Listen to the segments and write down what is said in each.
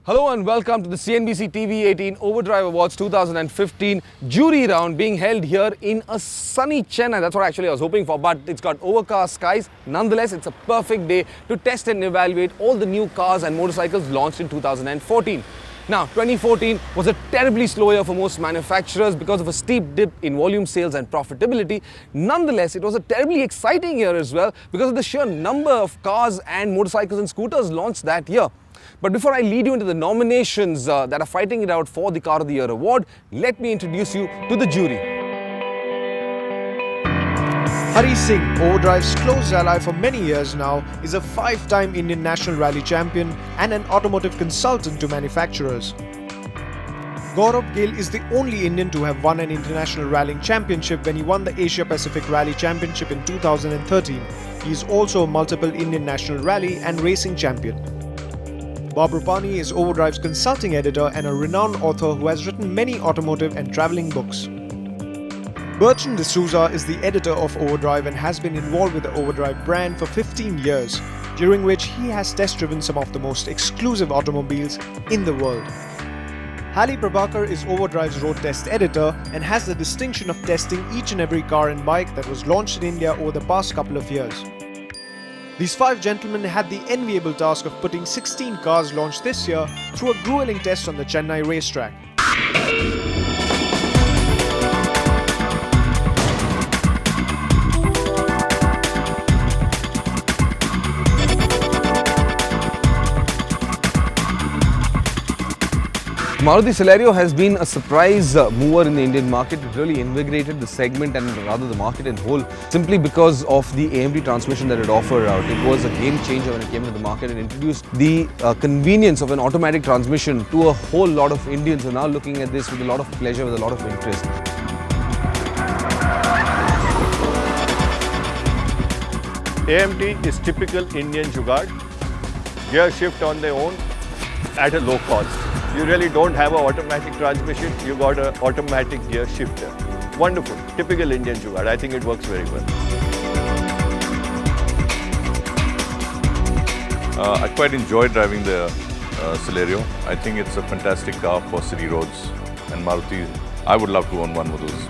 Hello and welcome to the CNBC-TV18 OVERDRIVE Awards 2015 jury round being held here in a sunny Chennai. That's what actually I was hoping for, but it's got overcast skies. Nonetheless, it's a perfect day to test and evaluate all the new cars and motorcycles launched in 2014. Now, 2014 was a terribly slow year for most manufacturers because of a steep dip in volume sales and profitability. Nonetheless, it was a terribly exciting year as well because of the sheer number of cars and motorcycles and scooters launched that year. But before I lead you into the nominations that are fighting it out for the Car of the Year award, let me introduce you to the jury. Hari Singh, Overdrive's close ally for many years now, is a 5-time Indian National Rally champion and an automotive consultant to manufacturers. Gaurav Gill is the only Indian to have won an International Rallying Championship when he won the Asia Pacific Rally Championship in 2013. He is also a multiple Indian National Rally and Racing champion. Bob Rupani is Overdrive's consulting editor and a renowned author who has written many automotive and travelling books. Bertrand D'Souza is the editor of Overdrive and has been involved with the Overdrive brand for 15 years, during which he has test-driven some of the most exclusive automobiles in the world. Hali Prabhakar is Overdrive's road test editor and has the distinction of testing each and every car and bike that was launched in India over the past couple of years. These 5 gentlemen had the enviable task of putting 16 cars launched this year through a grueling test on the Chennai racetrack. Maruti Celerio has been a surprise mover in the Indian market. It really invigorated the segment and rather the market in whole simply because of the AMD transmission that it offered out. It was a game changer when it came into the market and introduced the convenience of an automatic transmission to a whole lot of Indians who are now looking at this with a lot of pleasure, with a lot of interest. AMD is typical Indian jugaad. Gear shift on their own at a low cost. You really don't have an automatic transmission, you got an automatic gear shifter. Wonderful, typical Indian jugaad. I think it works very well. I quite enjoy driving the Celerio. I think it's a fantastic car for city roads, and Maruti, I would love to own one of those.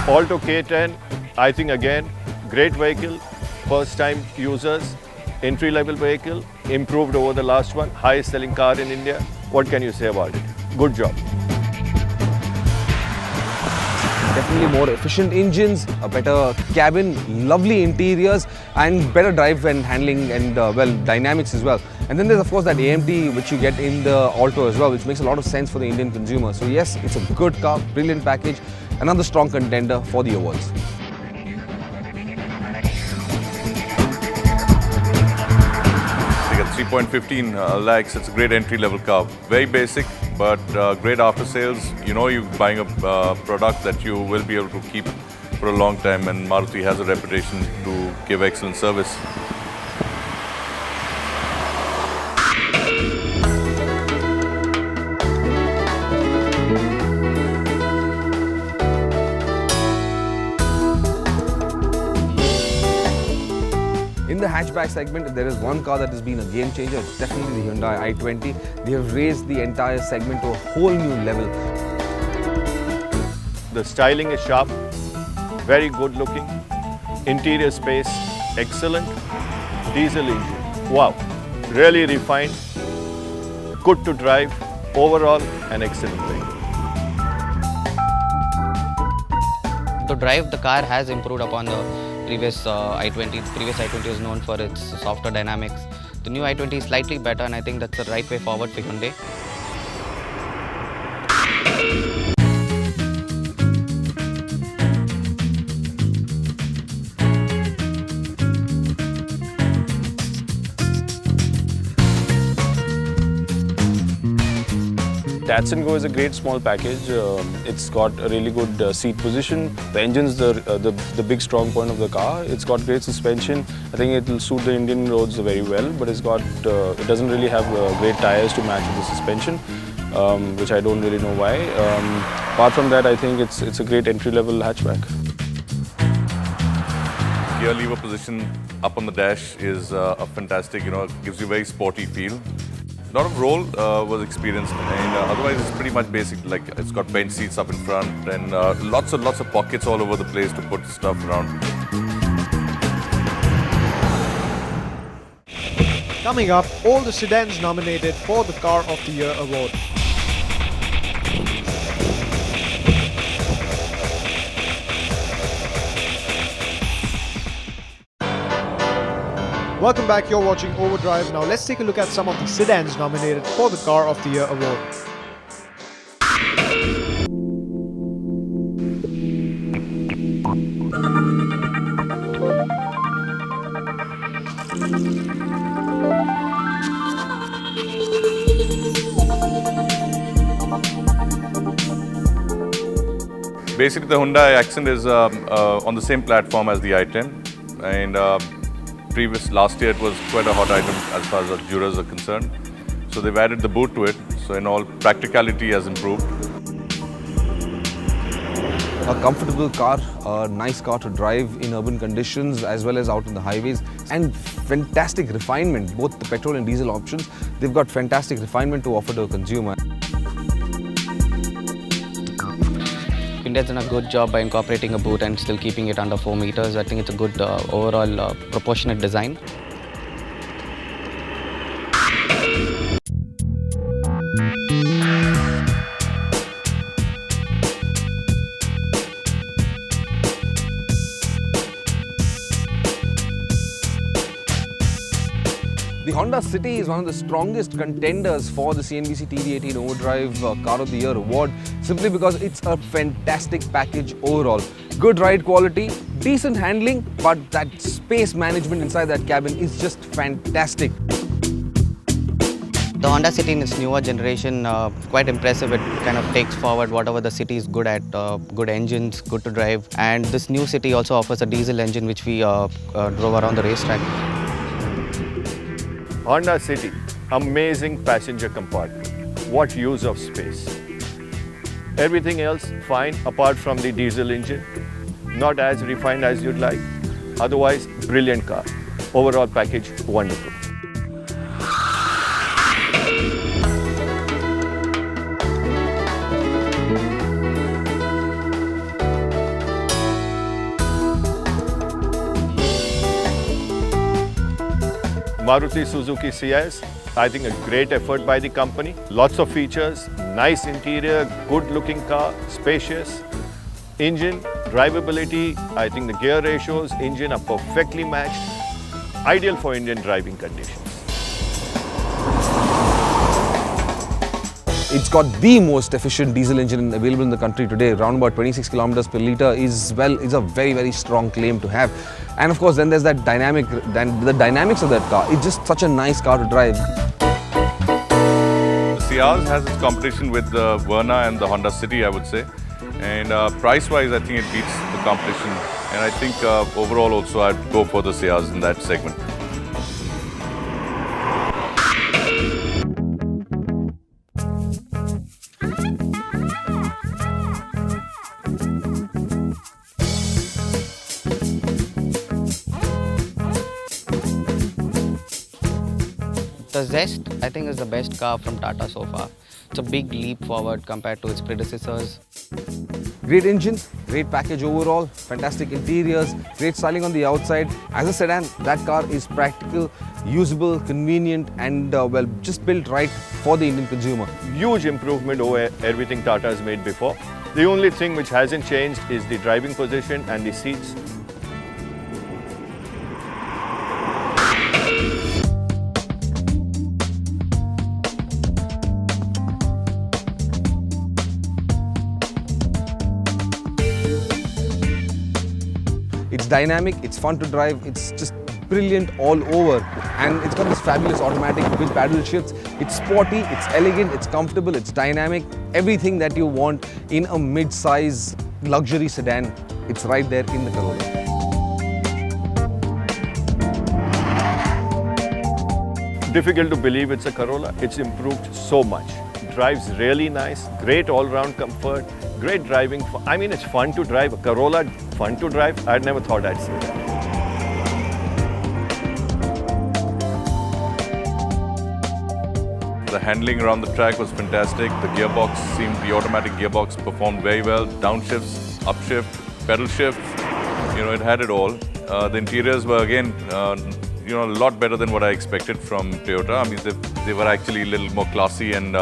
Alto K10, I think again, great vehicle, first time users, entry level vehicle, improved over the last one, highest selling car in India. What can you say about it? Good job. Definitely more efficient engines, a better cabin, lovely interiors and better drive and handling and dynamics as well. And then there's of course that AMD which you get in the Alto as well, which makes a lot of sense for the Indian consumer. So yes, it's a good car, brilliant package, another strong contender for the awards. They got 3.15 lakhs. It's a great entry-level car. Very basic, but great after sales. You know you're buying a product that you will be able to keep for a long time, and Maruti has a reputation to give excellent service. In the hatchback segment, if there is one car that has been a game changer, it's definitely the Hyundai i20. They have raised the entire segment to a whole new level. The styling is sharp, very good looking, interior space, excellent, diesel engine, wow, really refined, good to drive, overall an excellent vehicle. To drive, the car has improved upon the previous i20. The previous i20 is known for its softer dynamics. The new i20 is slightly better, and I think that's the right way forward for Hyundai. Tats and Go is a great small package. It's got a really good seat position. The engine's the big strong point of the car. It's got great suspension. I think it will suit the Indian roads very well, but it doesn't really have great tires to match with the suspension, which I don't really know why. Apart from that, I think it's a great entry-level hatchback. Gear lever position up on the dash is a fantastic, gives you a very sporty feel. A lot of roll was experienced, and otherwise it's pretty much basic. Like it's got bench seats up in front and lots of pockets all over the place to put stuff around. Coming up, all the sedans nominated for the Car of the Year award. Welcome back, you're watching Overdrive. Now let's take a look at some of the sedans nominated for the Car of the Year award. Basically, the Hyundai Accent is on the same platform as the i10, and last year it was quite a hot item as far as the jurors are concerned. So they've added the boot to it. So in all, practicality has improved. A comfortable car, a nice car to drive in urban conditions as well as out on the highways, and fantastic refinement, both the petrol and diesel options. They've got fantastic refinement to offer to a consumer. India's done a good job by incorporating a boot and still keeping it under 4 meters. I think it's a good overall proportionate design. The Honda City is one of the strongest contenders for the CNBC-TV18 OVERDRIVE Car of the Year award, simply because it's a fantastic package overall. Good ride quality, decent handling, but that space management inside that cabin is just fantastic. The Honda City in its newer generation, quite impressive. It kind of takes forward whatever the city is good at, good engines, good to drive. And this new City also offers a diesel engine which we drove around the racetrack. Honda City, amazing passenger compartment. What use of space. Everything else fine apart from the diesel engine. Not as refined as you'd like. Otherwise, brilliant car. Overall package, wonderful. Maruti Suzuki CS, I think a great effort by the company. Lots of features, nice interior, good looking car, spacious. Engine, drivability, I think the gear ratios, engine are perfectly matched. Ideal for Indian driving conditions. It's got the most efficient diesel engine available in the country today. Around about 26 kilometers per litre is a very, very strong claim to have. And of course, then there's that the dynamics of that car. It's just such a nice car to drive. The Ciaz has its competition with the Verna and the Honda City, I would say. And price-wise, I think it beats the competition. And I think overall also I'd go for the Ciaz in that segment. The Zest, I think, is the best car from Tata so far. It's a big leap forward compared to its predecessors. Great engine, great package overall, fantastic interiors, great styling on the outside. As a sedan, that car is practical, usable, convenient, and well, just built right for the Indian consumer. Huge improvement over everything Tata has made before. The only thing which hasn't changed is the driving position and the seats. It's dynamic, it's fun to drive, it's just brilliant all over. And it's got this fabulous automatic with paddle shifts. It's sporty, it's elegant, it's comfortable, it's dynamic. Everything that you want in a mid-size luxury sedan, it's right there in the Corolla. Difficult to believe it's a Corolla. It's improved so much. Drives really nice, great all-round comfort, great driving. I mean, it's fun to drive. A Corolla, fun to drive. I'd never thought I'd say that. The handling around the track was fantastic. The automatic gearbox performed very well. Downshifts, upshift, pedal shift, it had it all. The interiors were again, a lot better than what I expected from Toyota. I mean, they were actually a little more classy and,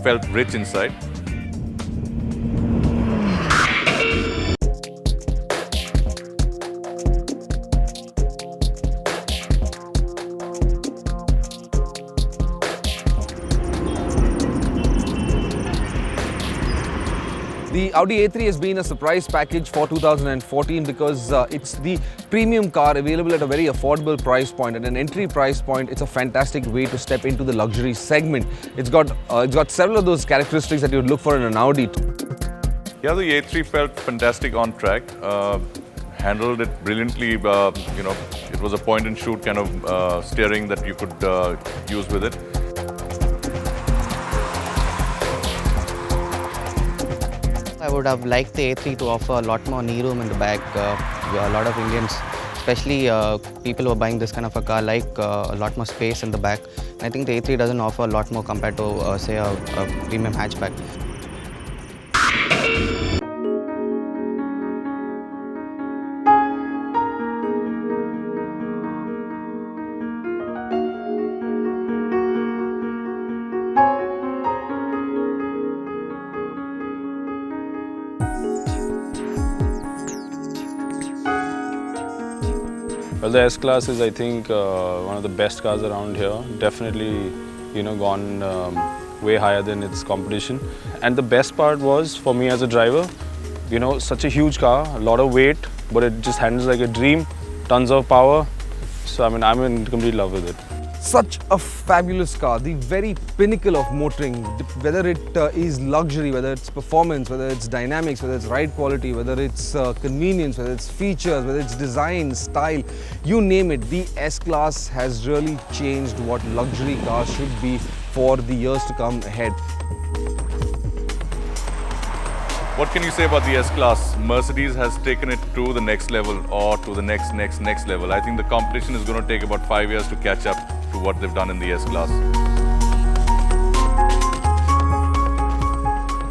felt rich inside. The Audi A3 has been a surprise package for 2014 because it's the premium car available at a very affordable price point. At an entry price point, it's a fantastic way to step into the luxury segment. It's got several of those characteristics that you'd look for in an Audi. Yeah, the A3 felt fantastic on track. Handled it brilliantly. It was a point-and-shoot kind of steering that you could use with it. I would have liked the A3 to offer a lot more knee room in the back. A lot of Indians, especially people who are buying this kind of a car, like a lot more space in the back. I think the A3 doesn't offer a lot more compared to, say, a premium hatchback. Well, the S-Class is, I think, one of the best cars around here. Definitely, gone way higher than its competition. And the best part was, for me as a driver, such a huge car, a lot of weight, but it just handles like a dream, tons of power. So, I mean, I'm in complete love with it. Such a fabulous car, the very pinnacle of motoring, whether it is luxury, whether it's performance, whether it's dynamics, whether it's ride quality, whether it's convenience, whether it's features, whether it's design, style, you name it. The S-Class has really changed what luxury cars should be for the years to come ahead. What can you say about the S-Class? Mercedes has taken it to the next level or to the next level. I think the competition is going to take about 5 years to catch up to what they've done in the S-Class.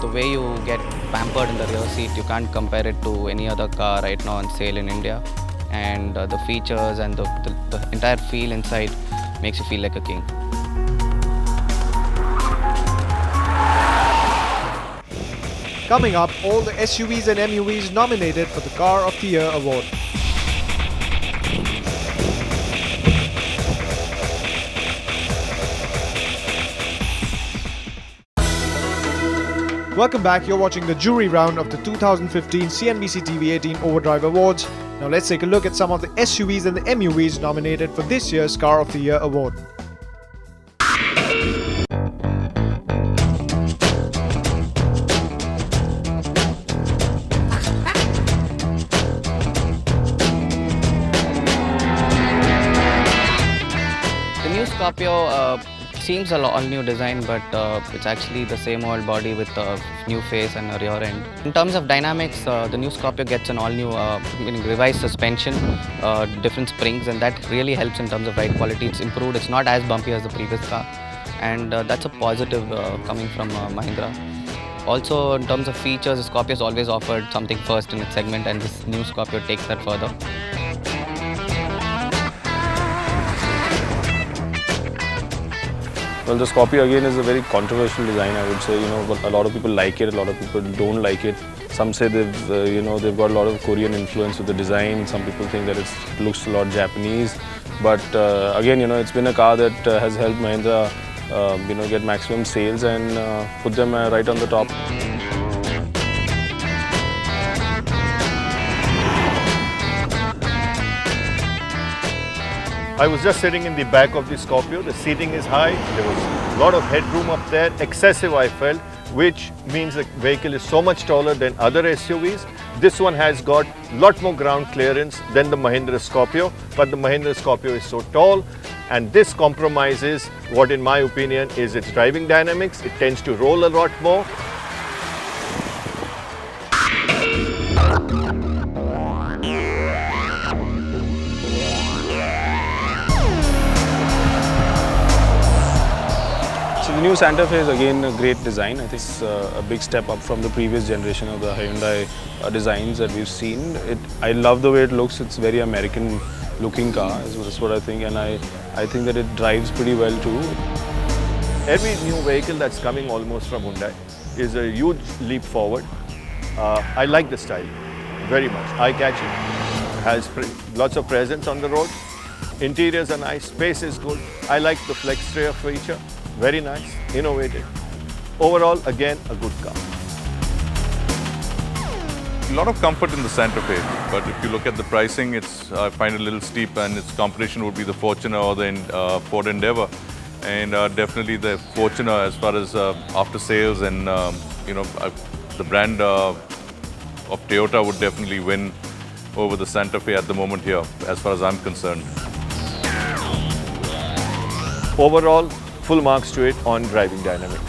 The way you get pampered in the rear seat, you can't compare it to any other car right now on sale in India. And the features and the entire feel inside makes you feel like a king. Coming up, all the SUVs and MUVs nominated for the Car of the Year award. Welcome back, you're watching the jury round of the 2015 CNBC-TV18 OVERDRIVE Awards. Now let's take a look at some of the SUVs and the MUVs nominated for this year's Car of the Year award. The new Scorpio seems a all new design, but it's actually the same old body with a new face and a rear end. In terms of dynamics, the new Scorpio gets an all new revised suspension, different springs, and that really helps in terms of ride quality. It's improved, it's not as bumpy as the previous car, and that's a positive coming from Mahindra. Also, in terms of features, the Scorpio has always offered something first in its segment, and this new Scorpio takes that further. Well, the Scorpio again is a very controversial design, I would say. But a lot of people like it, a lot of people don't like it. Some say they've got a lot of Korean influence with the design. Some people think that it looks a lot Japanese. But again, it's been a car that has helped Mahindra, get maximum sales and put them right on the top. I was just sitting in the back of the Scorpio. The seating is high. There was a lot of headroom up there, excessive I felt, which means the vehicle is so much taller than other SUVs. This one has got a lot more ground clearance than the Mahindra Scorpio, but the Mahindra Scorpio is so tall, and this compromises what in my opinion is its driving dynamics. It tends to roll a lot more. So the new Santa Fe is again a great design. I think it's a big step up from the previous generation of the Hyundai designs that we've seen. I love the way it looks. It's very American looking car, that's what I think, and I think that it drives pretty well too. Every new vehicle that's coming almost from Hyundai is a huge leap forward. I like the style very much, eye-catching, has lots of presence on the road. Interiors are nice, space is good. I like the flex rear feature, very nice, innovative. Overall, again, a good car. A lot of comfort in the Santa Fe, but if you look at the pricing, I find it a little steep, and its competition would be the Fortuner or the Ford Endeavour. And definitely the Fortuner, as far as after sales and the brand of Toyota would definitely win over the Santa Fe at the moment here, as far as I'm concerned. Overall, full marks to it on driving dynamics.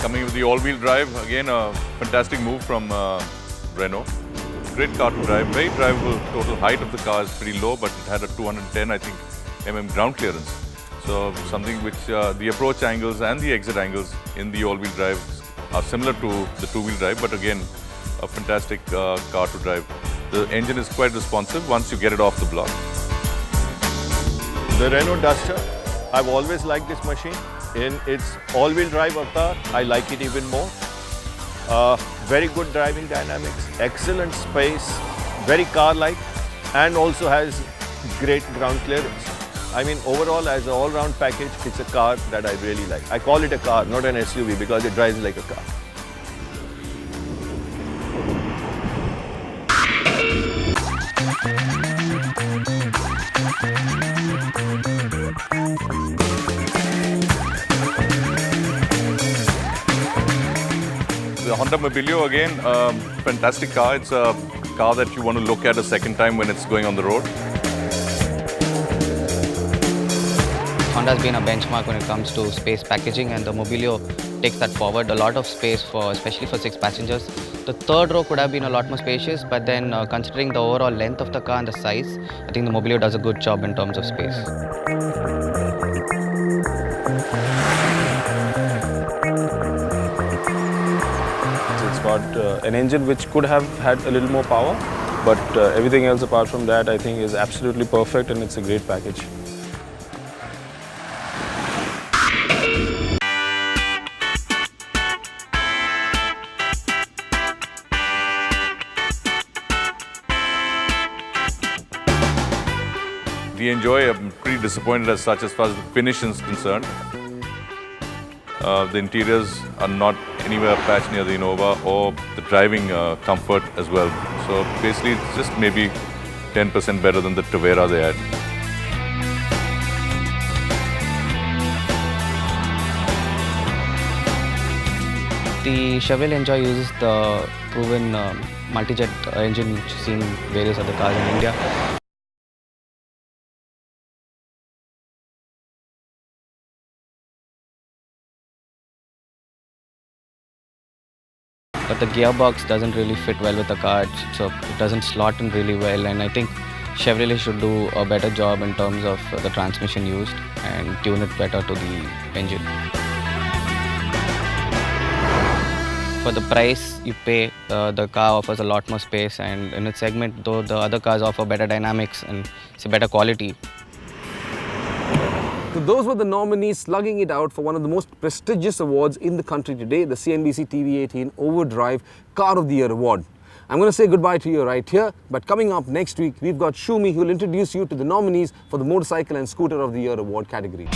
Coming with the all-wheel drive, again a fantastic move from Renault. Great car to drive, very drivable. Total height of the car is pretty low, but it had a 210, I think, mm ground clearance. So something which the approach angles and the exit angles in the all-wheel drive are similar to the two-wheel drive, but again, a fantastic car to drive. The engine is quite responsive once you get it off the block. The Renault Duster, I've always liked this machine. In its all-wheel drive avatar, I like it even more. Very good driving dynamics, excellent space, very car-like, and also has great ground clearance. I mean, overall, as an all-round package, it's a car that I really like. I call it a car, not an SUV, because it drives like a car. The Honda Mobilio, again, fantastic car. It's a car that you want to look at a second time when it's going on the road. Honda's been a benchmark when it comes to space packaging, and the Mobilio takes that forward. A lot of space, especially for 6 passengers. The third row could have been a lot more spacious, but then considering the overall length of the car and the size, I think the Mobilio does a good job in terms of space. It's got an engine which could have had a little more power, but everything else apart from that I think is absolutely perfect, and it's a great package. The Enjoy, I'm pretty disappointed as such as far as the finish is concerned. The interiors are not anywhere patched near the Innova, or the driving comfort as well. So basically it's just maybe 10% better than the Tavera they had. The Chevrolet Enjoy uses the proven multi-jet engine which is seen in various other cars in India. But the gearbox doesn't really fit well with the car, so it doesn't slot in really well, and I think Chevrolet should do a better job in terms of the transmission used and tune it better to the engine. For the price you pay, the car offers a lot more space, and in its segment, though the other cars offer better dynamics and it's a better quality. So those were the nominees slugging it out for one of the most prestigious awards in the country today, the CNBC-TV18 OVERDRIVE Car of the Year Award. I'm going to say goodbye to you right here, but coming up next week, we've got Shumi who will introduce you to the nominees for the Motorcycle and Scooter of the Year award category.